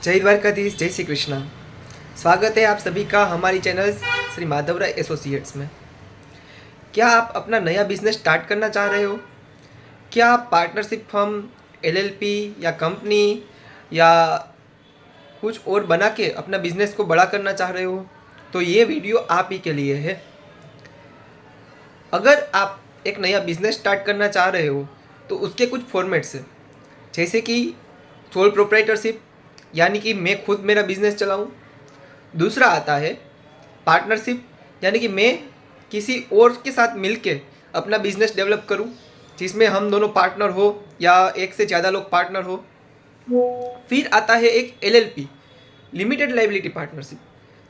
जय द्वारकाधीश, जय श्री कृष्णा। स्वागत है आप सभी का हमारी चैनल श्री माधवराय एसोसिएट्स में। क्या आप अपना नया बिजनेस स्टार्ट करना चाह रहे हो? क्या आप पार्टनरशिप फर्म, एलएलपी या कंपनी या कुछ और बना के अपना बिजनेस को बड़ा करना चाह रहे हो? तो ये वीडियो आप ही के लिए है। अगर आप एक नया बिजनेस स्टार्ट करना चाह रहे हो तो उसके कुछ फॉर्मेट्स हैं, जैसे कि सोल प्रोप्राइटरशिप, यानी कि मैं खुद मेरा बिजनेस चलाऊं। दूसरा आता है पार्टनरशिप, यानी कि मैं किसी और के साथ मिलके अपना बिजनेस डेवलप करूं, जिसमें हम दोनों पार्टनर हो या एक से ज़्यादा लोग पार्टनर हो। फिर आता है एक एलएलपी, लिमिटेड लाइबिलिटी पार्टनरशिप,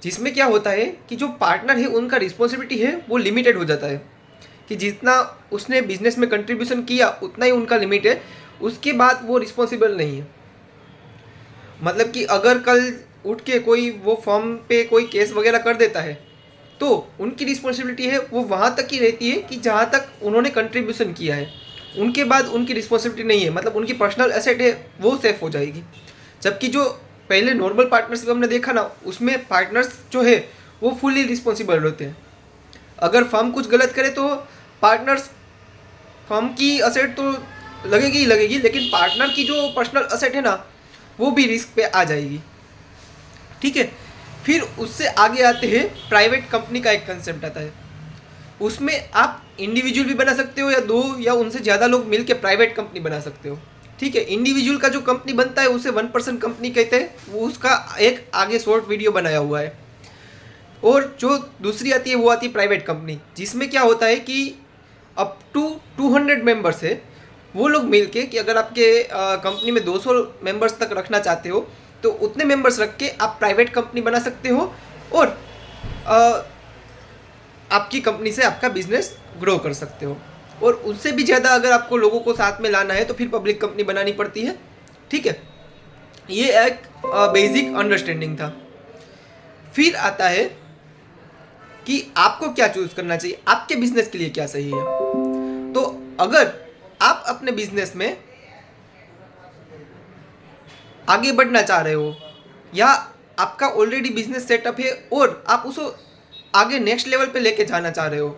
जिसमें क्या होता है कि जो पार्टनर है उनका रिस्पॉन्सिबिलिटी है वो लिमिटेड हो जाता है, कि जितना उसने बिजनेस में कंट्रीब्यूशन किया उतना ही उनका लिमिट है, उसके बाद वो रिस्पॉन्सिबल नहीं है। मतलब कि अगर कल उठ के कोई वो फॉर्म पे कोई केस वगैरह कर देता है तो उनकी रिस्पॉन्सिबिलिटी है वो वहाँ तक ही रहती है कि जहाँ तक उन्होंने कंट्रीब्यूशन किया है, उनके बाद उनकी रिस्पॉन्सिबिलिटी नहीं है। मतलब उनकी पर्सनल एसेट है वो सेफ हो जाएगी। जबकि जो पहले नॉर्मल पार्टनरशिप हमने देखा ना, उसमें पार्टनर्स जो है वो फुली रिस्पॉन्सिबल होते हैं। अगर फर्म कुछ गलत करे तो पार्टनर्स, फर्म की एसेट तो लगेगी ही लगेगी, लेकिन पार्टनर की जो पर्सनल एसेट है ना वो भी रिस्क पे आ जाएगी। ठीक है। फिर उससे आगे आते हैं प्राइवेट कंपनी का एक कंसेप्ट आता है। उसमें आप इंडिविजुअल भी बना सकते हो या दो या उनसे ज़्यादा लोग मिलकर प्राइवेट कंपनी बना सकते हो। ठीक है। इंडिविजुअल का जो कंपनी बनता है उसे 1% कंपनी कहते हैं, वो उसका एक आगे शॉर्ट वीडियो बनाया हुआ है। और जो दूसरी आती है वो आती है प्राइवेट कंपनी, जिसमें क्या होता है कि अप टू 200 मेंबर्स है वो लोग मिलके, कि अगर आपके कंपनी में 200 मेंबर्स तक रखना चाहते हो तो उतने मेंबर्स रख के आप प्राइवेट कंपनी बना सकते हो और आपकी कंपनी से आपका बिजनेस ग्रो कर सकते हो। और उससे भी ज़्यादा अगर आपको लोगों को साथ में लाना है तो फिर पब्लिक कंपनी बनानी पड़ती है। ठीक है। ये एक बेसिक अंडरस्टैंडिंग था। फिर आता है कि आपको क्या चूज करना चाहिए, आपके बिजनेस के लिए क्या सही है। तो अगर आप अपने बिजनेस में आगे बढ़ना चाह रहे हो या आपका ऑलरेडी बिजनेस सेटअप है और आप उसको आगे नेक्स्ट लेवल पे लेके जाना चाह रहे हो,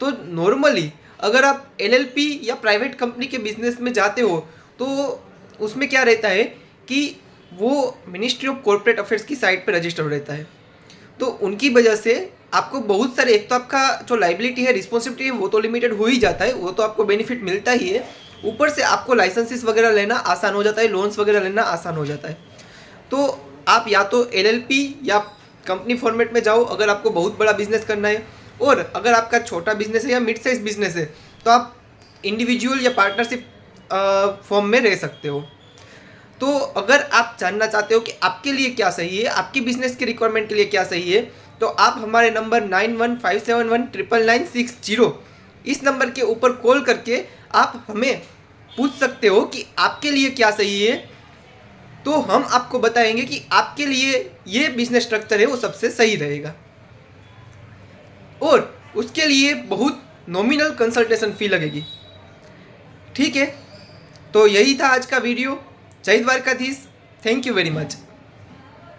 तो नॉर्मली अगर आप एलएलपी या प्राइवेट कंपनी के बिजनेस में जाते हो तो उसमें क्या रहता है कि वो मिनिस्ट्री ऑफ कॉर्पोरेट अफेयर्स की साइट पे रजिस्टर रहता है। तो उनकी वजह से आपको बहुत सारे, एक तो आपका जो लाइबिलिटी है, रिस्पॉन्सिबिलिटी है, वो तो लिमिटेड हो ही जाता है, वो तो आपको बेनिफिट मिलता ही है। ऊपर से आपको लाइसेंसेस वगैरह लेना आसान हो जाता है, लोन्स वगैरह लेना आसान हो जाता है। तो आप या तो एलएलपी या कंपनी फॉर्मेट में जाओ अगर आपको बहुत बड़ा बिजनेस करना है, और अगर आपका छोटा बिजनेस है या मिड साइज बिजनेस है तो आप इंडिविजुअल या पार्टनरशिप फॉर्म में रह सकते हो। तो अगर आप जानना चाहते हो कि आपके लिए क्या सही है, आपकी बिजनेस के रिक्वायरमेंट के लिए क्या सही है, तो आप हमारे नंबर 9157199960 इस नंबर के ऊपर कॉल करके आप हमें पूछ सकते हो कि आपके लिए क्या सही है। तो हम आपको बताएंगे कि आपके लिए ये बिजनेस स्ट्रक्चर है वो सबसे सही रहेगा। और उसके लिए बहुत नॉमिनल कंसल्टेशन फी लगेगी। ठीक है। तो यही था आज का वीडियो। जय Dwarkadhish. Thank you very much.